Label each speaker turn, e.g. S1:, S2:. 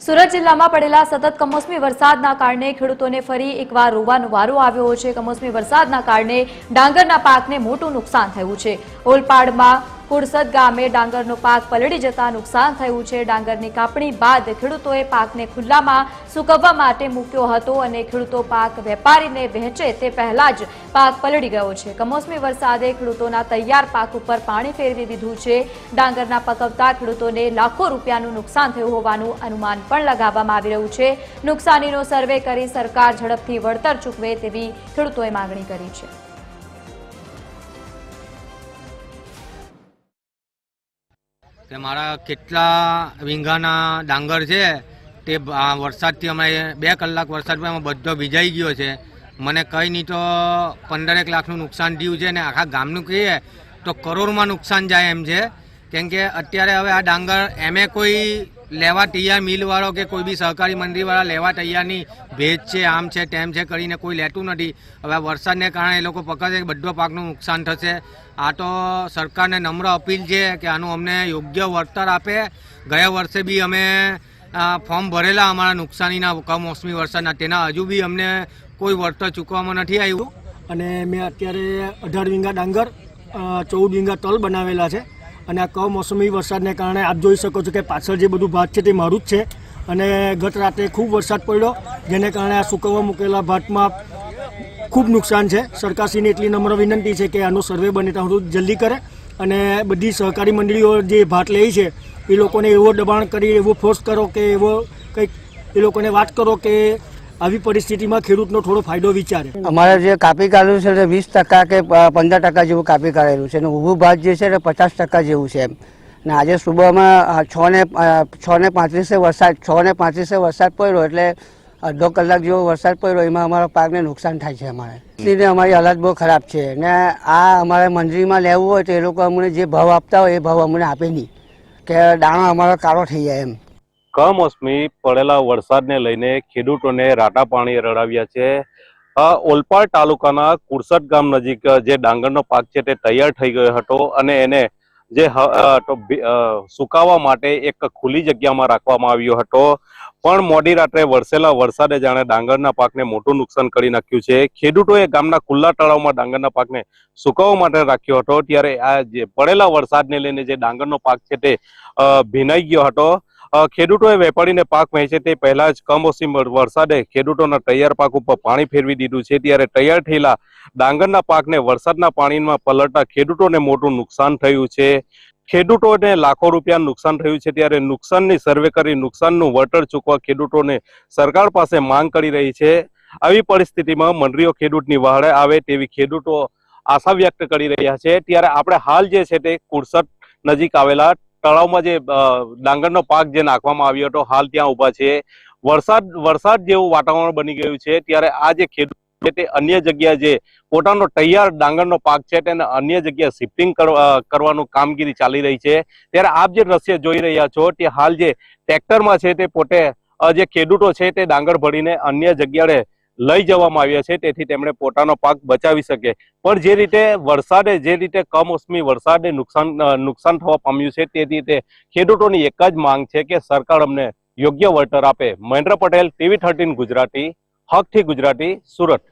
S1: સુરત જિલ્લામાં પડેલા સતત કમોસમી વરસાદના કારણે ખેડૂતોને ફરી એકવાર રોવાનો વારો આવ્યો છે। કમોસમી વરસાદના કારણે ડાંગરના પાકને મોટું નુકસાન થયું છે। ઓલપાડમાં કુડસદ ગામે ડાંગરનો પાક પલળી જતા નુકસાન થયું છે। ડાંગરની કાપણી બાદ ખેડૂતોએ પાકને ખુલ્લામાં સૂકવવા માટે મૂક્યો હતો અને ખેડૂતો પાક વેપારીને વહેંચે તે પહેલા જ પાક પલળી ગયો છે। કમોસમી વરસાદે ખેડૂતોના તૈયાર પાક ઉપર પાણી ફેરવી દીધું છે। ડાંગરના પકવતા ખેડૂતોને લાખો રૂપિયાનું નુકસાન થયું હોવાનું અનુમાન પણ લગાવવામાં આવી રહ્યું છે। નુકસાનીનો સર્વે કરી સરકાર ઝડપથી વળતર ચૂકવે તેવી ખેડૂતોએ માંગણી કરી છે।
S2: કે મારા કેટલા વીંઘાના ડાંગર છે તે વરસાદથી અમે 2 કલાક વરસાદમાં બધો ભીજાઈ ગયો છે। મને કંઈ નહીં તો 15 લાખનું નુકસાન થયું છે ને આખા ગામનું કહીએ તો કરોડમાં નુકસાન જાય એમ છે। કેમ કે અત્યારે હવે આ ડાંગર એમે કોઈ લેવા તૈયાર મિલવાળો કે કોઈ બી સહકારી મંડળીવાળા લેવા તૈયાર નહીં। ભેજ છે, આમ છે, તેમ છે કરીને કોઈ લેતું નથી। હવે વરસાદને કારણે એ લોકો પકડશે કે બધો પાકનું નુકસાન થશે। આ તો સરકારને નમ્ર અપીલ છે કે આનું અમને યોગ્ય વળતર આપે। ગયા વર્ષે બી અમે ફોર્મ ભરેલા અમારા નુકસાનીના કમોસમી વરસાદના, તેના હજુ બી અમને કોઈ વળતર ચૂકવવામાં નથી આવ્યું।
S3: અને મેં અત્યારે 18 વીંઘા ડાંગર 14 વીંઘા તલ બનાવેલા છે અને આ કમોસમી વરસાદને કારણે આપ જોઈ શકો છો કે પાછળ જે બધું ભાત છે તે મારું જ છે। અને ગત રાતે ખૂબ વરસાદ પડ્યો જેને કારણે આ સૂકવવા મૂકેલા ભાતમાં ખૂબ નુકસાન છે। સરકારશ્રીને એટલી નમ્ર વિનંતી છે કે આનો સર્વે બને ત્યાં સુધી જલ્દી કરે અને બધી સહકારી મંડળીઓ જે ભાત લે છે એ લોકોને એવો દબાણ કરી એવો ફોર્સ કરો કે એવો કંઈક એ લોકોને વાત કરો કે આવી પરિસ્થિતિમાં ખેડૂતનો થોડો ફાયદો વિચારે।
S4: અમારે જે કાપી કાઢેલું છે તે 20% કે 15% જેવું કાપી કાઢેલું છે અને ઊભું ભાત જે છે તે 50% જેવું છે। ને આજે સુબહમાં 6:35 વરસાદ પડ્યો એટલે અડધો કલાક જેવો વરસાદ પડ્યો, એમાં અમારા પાકને નુકસાન થાય છે। એટલે અમારી હાલત બહુ ખરાબ છે ને આ અમારે મંડળીમાં લેવું હોય તો એ લોકો અમને જે ભાવ આપતા હોય એ ભાવ અમને આપે નહીં કે દાણો અમારો કાળો થઈ જાય એમ।
S5: કમોસમી પડેલા વરસાદને લઈને ખેડૂતોને રાટા પાણી રડાવ્યા છે। ઓલપાડ તાલુકાના કુડસદ ગામ નજીક જે ડાંગરનો પાક છે તે તૈયાર થઈ ગયો હતો અને એને જે સુકાવા માટે એક ખુલ્લી જગ્યામાં રાખવામાં આવ્યો હતો, પણ મોડી રાત્રે વરસેલા વરસાદે જાણે ડાંગરના પાકને મોટું નુકસાન કરી નાખ્યું છે। ખેડૂતોએ ગામના ખુલ્લા તળાવમાં ડાંગરના પાકને સુકાવવા માટે રાખ્યો હતો, ત્યારે આ જે પડેલા વરસાદને લઈને જે ડાંગરનો પાક છે તે ભીનાઈ ગયો હતો। ખેડૂતોએ વેપારીને પાક વહેંચે તે પહેલા જ કમોસમી વરસાદે ખેડૂતોના તૈયાર પાક ઉપર પાણી ફેરવી દીધું છે, ત્યારે તૈયાર થયેલા ડાંગરના પાકને વરસાદના પાણીમાં પલળતા ખેડૂતોને મોટું નુકસાન થયું છે। ખેડૂતોને લાખો રૂપિયા નુકસાન થયું છે, ત્યારે નુકસાનની સર્વે કરી નુકસાનનું વળતર ચૂકવા ખેડૂતોને સરકાર પાસે માંગ કરી રહી છે। આવી પરિસ્થિતિમાં મંડળીઓ ખેડૂતની વહારે આવે તેવી ખેડૂતો આશા વ્યક્ત કરી રહ્યા છે। ત્યારે આપણે હાલ જે છે તે કુડસદ નજીક આવેલા તળાવમાં જે ડાંગરનો પાક જે નાખવામાં આવ્યો હતો હાલ ત્યાં ઉભા છે। વરસાદ જેવું વાતાવરણ બની ગયું છે, ત્યારે આ જે ખેડૂત છે તે અન્ય જગ્યાએ જે પોતાનો તૈયાર ડાંગરનો પાક છે તેને અન્ય જગ્યાએ શિફ્ટિંગ કરવાનું કામગીરી ચાલી રહી છે। ત્યારે આપ જે દ્રશ્ય જોઈ રહ્યા છો તે હાલ જે ટ્રેક્ટરમાં છે તે પોતે જે ખેડૂતો છે તે ડાંગર ભરીને અન્ય જગ્યાએ લઈ જવામાં આવ્યા છે, તેથી તેમણે પોતાનો પાક બચાવી શકે। પણ જે રીતે જે રીતે કમોસમી વરસાદે નુકસાન થવા પામ્યું છે તે રીતે ખેડૂતોની એક જ માંગ છે કે સરકાર અમને યોગ્ય વળતર આપે। મહેન્દ્ર પટેલ, TV13 ગુજરાતી, હકથી ગુજરાતી, સુરત।